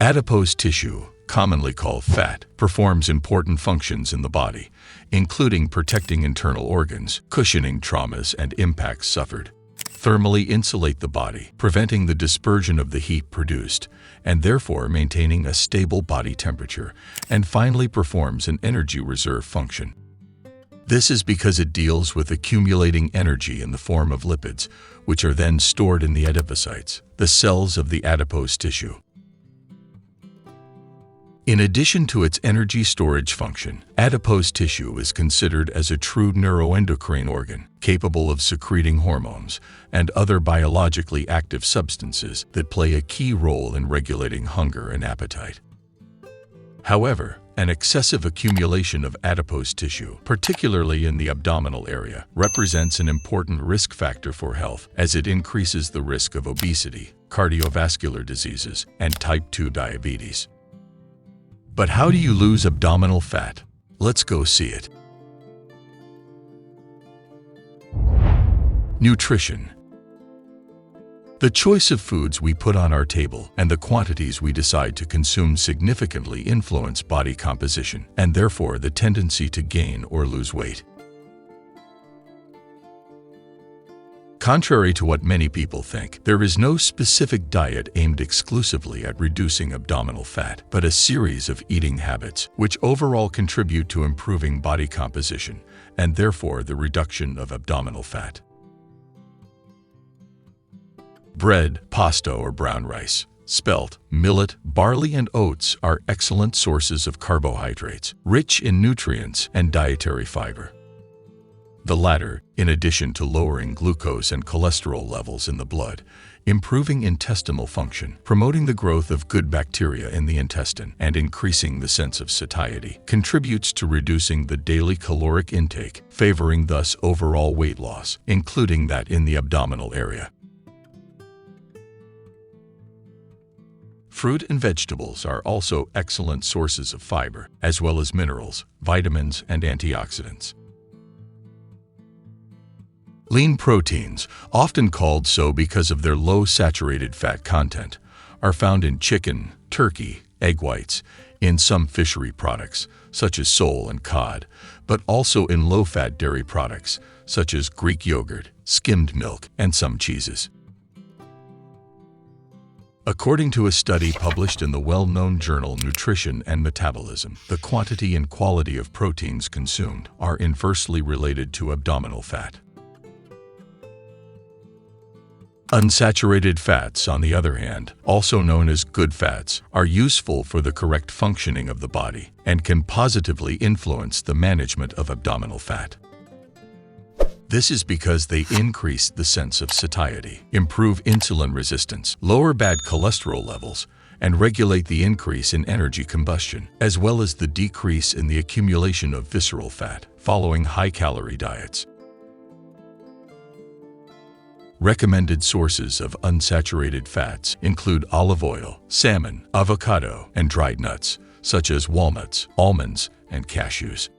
Adipose tissue, commonly called fat, performs important functions in the body, including protecting internal organs, cushioning traumas and impacts suffered, thermally insulate the body, preventing the dispersion of the heat produced, and therefore maintaining a stable body temperature, and finally performs an energy reserve function. This is because it deals with accumulating energy in the form of lipids, which are then stored in the adipocytes, the cells of the adipose tissue. In addition to its energy storage function, adipose tissue is considered as a true neuroendocrine organ, capable of secreting hormones and other biologically active substances that play a key role in regulating hunger and appetite. However, an excessive accumulation of adipose tissue, particularly in the abdominal area, represents an important risk factor for health as it increases the risk of obesity, cardiovascular diseases, and type 2 diabetes. But how do you lose abdominal fat? Let's go see it. Nutrition. The choice of foods we put on our table and the quantities we decide to consume significantly influence body composition and therefore the tendency to gain or lose weight. Contrary to what many people think, there is no specific diet aimed exclusively at reducing abdominal fat, but a series of eating habits which overall contribute to improving body composition and therefore the reduction of abdominal fat. Bread, pasta or brown rice, spelt, millet, barley and oats are excellent sources of carbohydrates, rich in nutrients and dietary fiber. The latter, in addition to lowering glucose and cholesterol levels in the blood, improving intestinal function, promoting the growth of good bacteria in the intestine, and increasing the sense of satiety, contributes to reducing the daily caloric intake, favoring thus overall weight loss, including that in the abdominal area. Fruit and vegetables are also excellent sources of fiber, as well as minerals, vitamins, and antioxidants. Lean proteins, often called so because of their low saturated fat content, are found in chicken, turkey, egg whites, in some fishery products, such as sole and cod, but also in low-fat dairy products, such as Greek yogurt, skimmed milk, and some cheeses. According to a study published in the well-known journal Nutrition and Metabolism, the quantity and quality of proteins consumed are inversely related to abdominal fat. Unsaturated fats, on the other hand, also known as good fats, are useful for the correct functioning of the body and can positively influence the management of abdominal fat. This is because they increase the sense of satiety, improve insulin resistance, lower bad cholesterol levels, and regulate the increase in energy combustion, as well as the decrease in the accumulation of visceral fat following high-calorie diets. Recommended sources of unsaturated fats include olive oil, salmon, avocado, and dried nuts, such as walnuts, almonds, and cashews.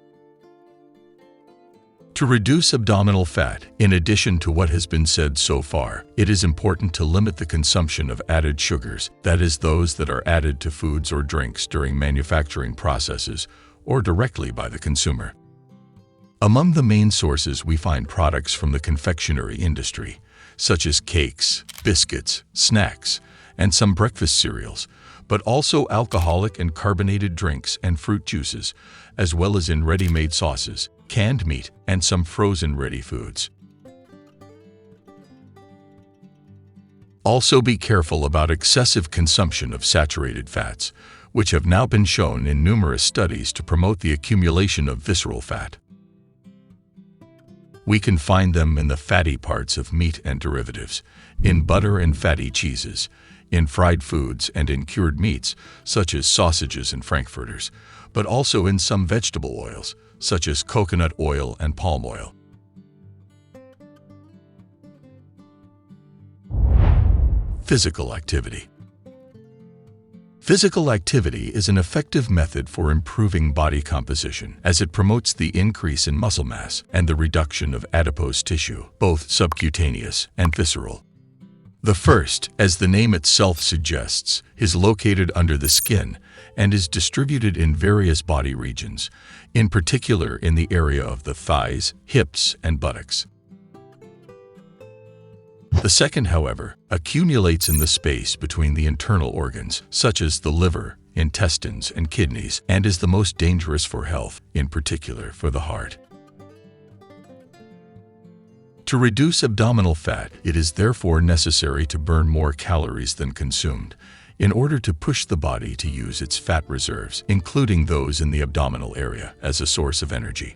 To reduce abdominal fat, in addition to what has been said so far, it is important to limit the consumption of added sugars, that is, those that are added to foods or drinks during manufacturing processes or directly by the consumer. Among the main sources we find products from the confectionery industry, such as cakes, biscuits, snacks, and some breakfast cereals, but also alcoholic and carbonated drinks and fruit juices, as well as in ready-made sauces, canned meat, and some frozen ready foods. Also be careful about excessive consumption of saturated fats, which have now been shown in numerous studies to promote the accumulation of visceral fat. We can find them in the fatty parts of meat and derivatives, in butter and fatty cheeses, in fried foods and in cured meats, such as sausages and frankfurters, but also in some vegetable oils, such as coconut oil and palm oil. Physical activity. Physical activity is an effective method for improving body composition as it promotes the increase in muscle mass and the reduction of adipose tissue, both subcutaneous and visceral. The first, as the name itself suggests, is located under the skin and is distributed in various body regions, in particular in the area of the thighs, hips, and buttocks. The second, however, accumulates in the space between the internal organs, such as the liver, intestines, and kidneys, and is the most dangerous for health, in particular for the heart. To reduce abdominal fat, it is therefore necessary to burn more calories than consumed, in order to push the body to use its fat reserves, including those in the abdominal area, as a source of energy.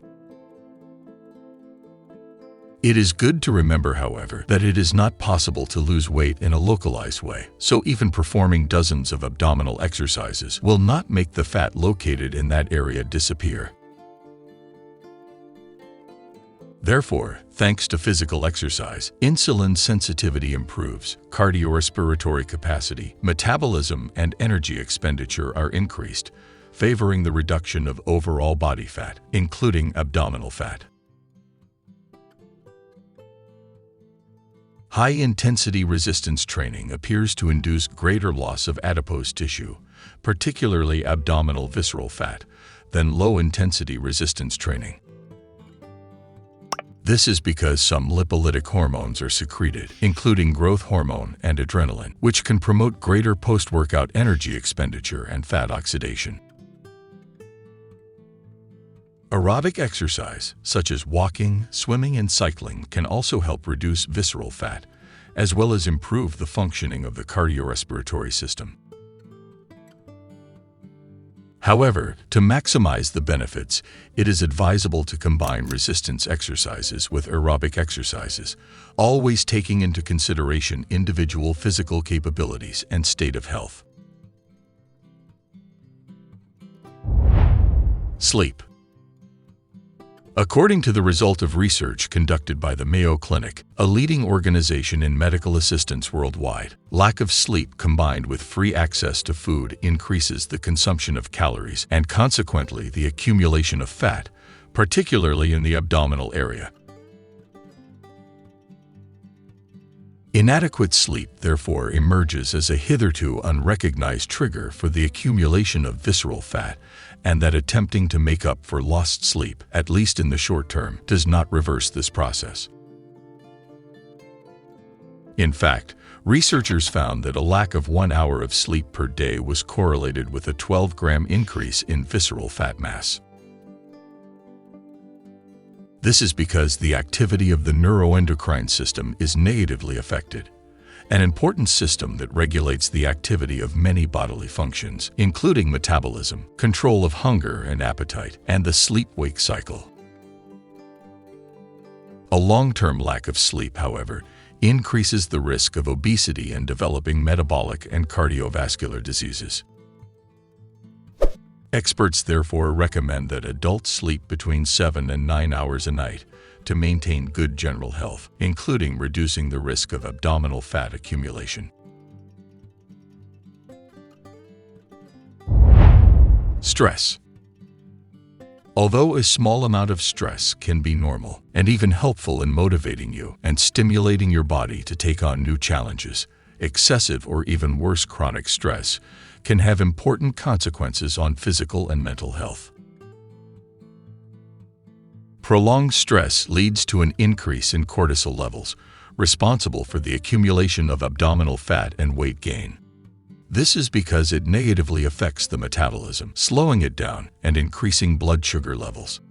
It is good to remember, however, that it is not possible to lose weight in a localized way, so even performing dozens of abdominal exercises will not make the fat located in that area disappear. Therefore, thanks to physical exercise, insulin sensitivity improves, cardiorespiratory capacity, metabolism, and energy expenditure are increased, favoring the reduction of overall body fat, including abdominal fat. High-intensity resistance training appears to induce greater loss of adipose tissue, particularly abdominal visceral fat, than low-intensity resistance training. This is because some lipolytic hormones are secreted, including growth hormone and adrenaline, which can promote greater post-workout energy expenditure and fat oxidation. Aerobic exercise, such as walking, swimming, and cycling, can also help reduce visceral fat, as well as improve the functioning of the cardiorespiratory system. However, to maximize the benefits, it is advisable to combine resistance exercises with aerobic exercises, always taking into consideration individual physical capabilities and state of health. Sleep. According to the result of research conducted by the Mayo Clinic, a leading organization in medical assistance worldwide, lack of sleep combined with free access to food increases the consumption of calories and consequently the accumulation of fat, particularly in the abdominal area. Inadequate sleep, therefore, emerges as a hitherto unrecognized trigger for the accumulation of visceral fat, and that attempting to make up for lost sleep, at least in the short term, does not reverse this process. In fact, researchers found that a lack of 1 hour of sleep per day was correlated with a 12-gram increase in visceral fat mass. This is because the activity of the neuroendocrine system is negatively affected, an important system that regulates the activity of many bodily functions, including metabolism, control of hunger and appetite, and the sleep-wake cycle. A long-term lack of sleep, however, increases the risk of obesity and developing metabolic and cardiovascular diseases. Experts therefore recommend that adults sleep between 7 and 9 hours a night to maintain good general health, including reducing the risk of abdominal fat accumulation. Stress. Although a small amount of stress can be normal and even helpful in motivating you and stimulating your body to take on new challenges, excessive or even worse chronic stress can have important consequences on physical and mental health. Prolonged stress leads to an increase in cortisol levels, responsible for the accumulation of abdominal fat and weight gain. This is because it negatively affects the metabolism, slowing it down and increasing blood sugar levels.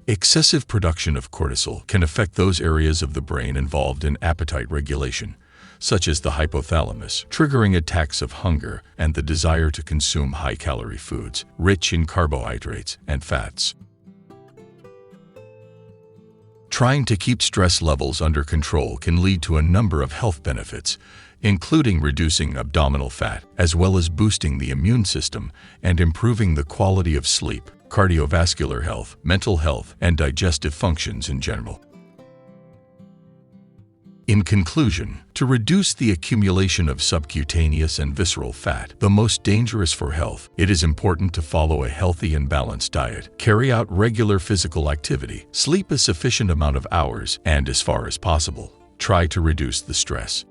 Excessive production of cortisol can affect those areas of the brain involved in appetite regulation, such as the hypothalamus, triggering attacks of hunger and the desire to consume high-calorie foods, rich in carbohydrates and fats. Trying to keep stress levels under control can lead to a number of health benefits, including reducing abdominal fat, as well as boosting the immune system and improving the quality of sleep, cardiovascular health, mental health, and digestive functions in general. In conclusion, to reduce the accumulation of subcutaneous and visceral fat, the most dangerous for health, it is important to follow a healthy and balanced diet, carry out regular physical activity, sleep a sufficient amount of hours, and, as far as possible, Try to reduce the stress.